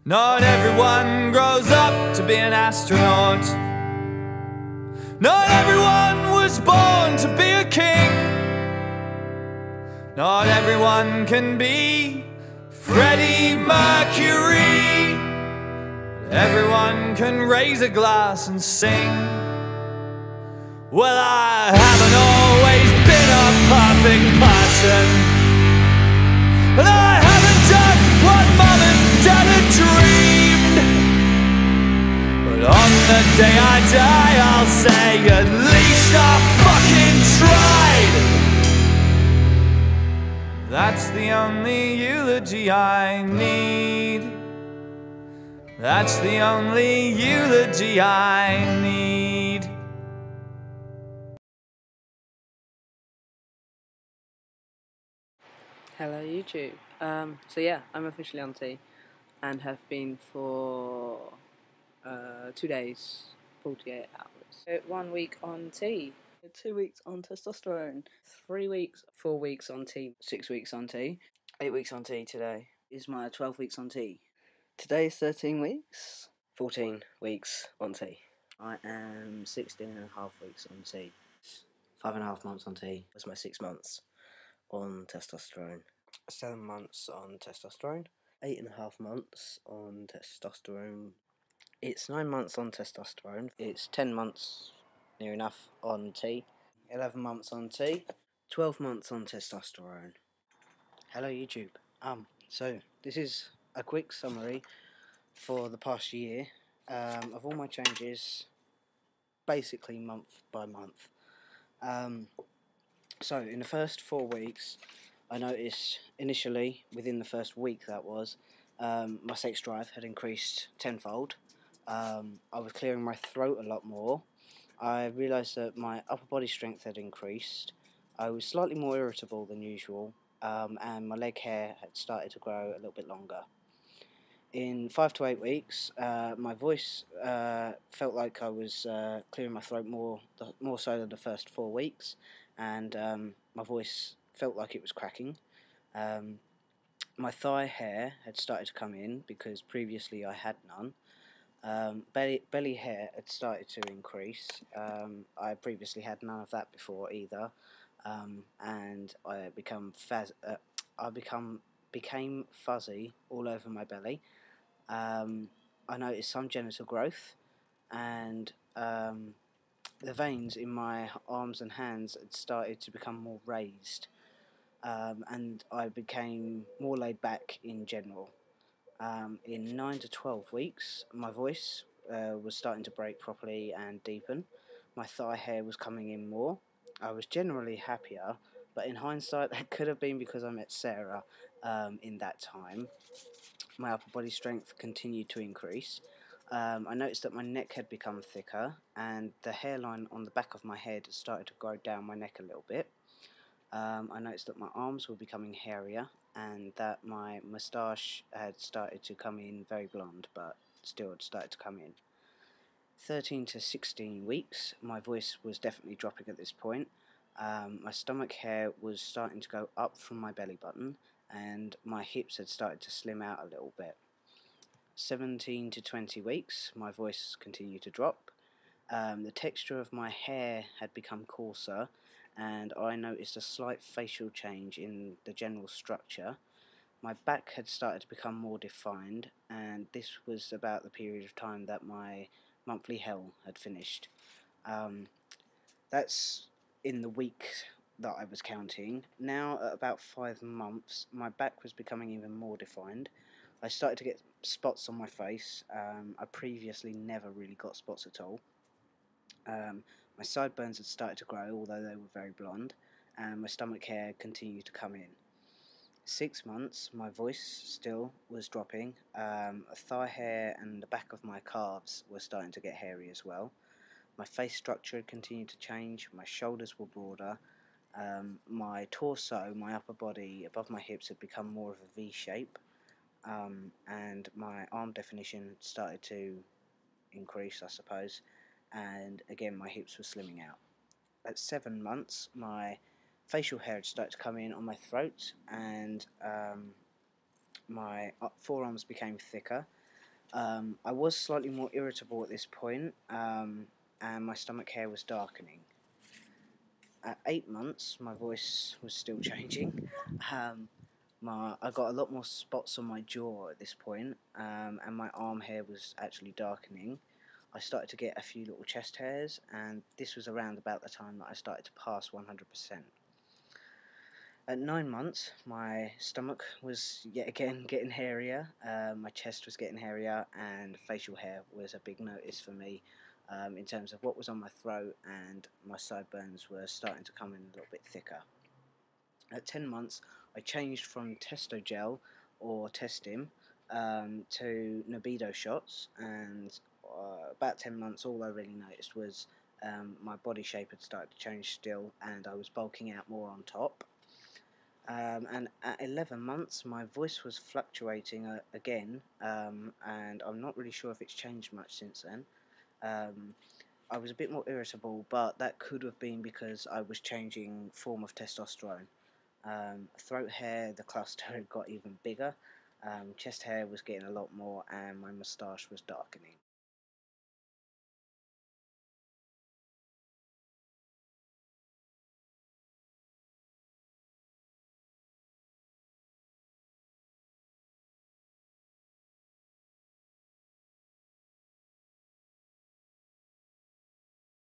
Not everyone grows up to be an astronaut. Not everyone was born to be a king. Not everyone can be Freddie Mercury. But everyone can raise a glass and sing. Well, I haven't always been a perfect person, and I haven't done what Mum and Dad had dreamed. But on the day I die, I'll say at least I fucking tried. That's the only eulogy I need. That's the only eulogy I need. Hello YouTube. So yeah, I'm officially on T and have been for 2 days, 48 hours. 1 week on T, 2 weeks on testosterone, 3 weeks, 4 weeks on T, 6 weeks on T, 8 weeks on T today. Is my 12 weeks on T. Today's 13 weeks, 14 weeks on T. I am 16 and a half weeks on T. 5.5 months on T. That's my 6 months on testosterone. 7 months on testosterone. 8.5 months on testosterone. It's 9 months on testosterone. It's 10 months, near enough, on T. 11 months on T. 12 months on testosterone. Hello YouTube. So this is a quick summary for the past year of all my changes, basically month by month. So in the first 4 weeks, I noticed initially, within the first week that was, my sex drive had increased tenfold. I was clearing my throat a lot more. I realised that my upper body strength had increased. I was slightly more irritable than usual, and my leg hair had started to grow a little bit longer. In 5 to 8 weeks, my voice felt like I was clearing my throat more so than the first 4 weeks, and my voice felt like it was cracking. My thigh hair had started to come in because previously I had none. Belly hair had started to increase. I previously had none of that before either, and I became fuzzy all over my belly. I noticed some genital growth, and the veins in my arms and hands had started to become more raised, and I became more laid back in general. In 9 to 12 weeks, my voice was starting to break properly and deepen. My thigh hair was coming in more. I was generally happier, but in hindsight, that could have been because I met Sarah in that time. My upper body strength continued to increase. I noticed that my neck had become thicker, and the hairline on the back of my head started to grow down my neck a little bit. I noticed that my arms were becoming hairier, and that my moustache had started to come in very blonde, but still had started to come in. 13 to 16 weeks, my voice was definitely dropping at this point. My stomach hair was starting to go up from my belly button, and my hips had started to slim out a little bit. 17 to 20 weeks, my voice continued to drop. The texture of my hair had become coarser, and I noticed a slight facial change in the general structure. My back had started to become more defined, and this was about the period of time that my monthly hell had finished. That's in the week that I was counting. Now, at about 5 months, my back was becoming even more defined. I started to get spots on my face. I previously never really got spots at all. My sideburns had started to grow, although they were very blonde, and my stomach hair continued to come in. 6 months, my voice still was dropping. Thigh hair and the back of my calves were starting to get hairy as well. My face structure had continued to change. My shoulders were broader. My torso, my upper body above my hips, had become more of a V shape, and my arm definition started to increase, I suppose, and again my hips were slimming out. At 7 months, my facial hair had started to come in on my throat, and my forearms became thicker. I was slightly more irritable at this point, and my stomach hair was darkening. At 8 months, my voice was still changing. Um, I got a lot more spots on my jaw at this point, and my arm hair was actually darkening. I started to get a few little chest hairs, and this was around about the time that I started to pass 100%. At 9 months, my stomach was yet again getting hairier, my chest was getting hairier, and facial hair was a big notice for me in terms of what was on my throat, and my sideburns were starting to come in a little bit thicker. At 10 months, I changed from Testogel or Testim to Nebido shots, and about 10 months, all I really noticed was my body shape had started to change still, and I was bulking out more on top. And at 11 months, my voice was fluctuating again, and I'm not really sure if it's changed much since then. Um, I was a bit more irritable, but that could have been because I was changing form of testosterone. Throat hair, the cluster had got even bigger, chest hair was getting a lot more, and my moustache was darkening.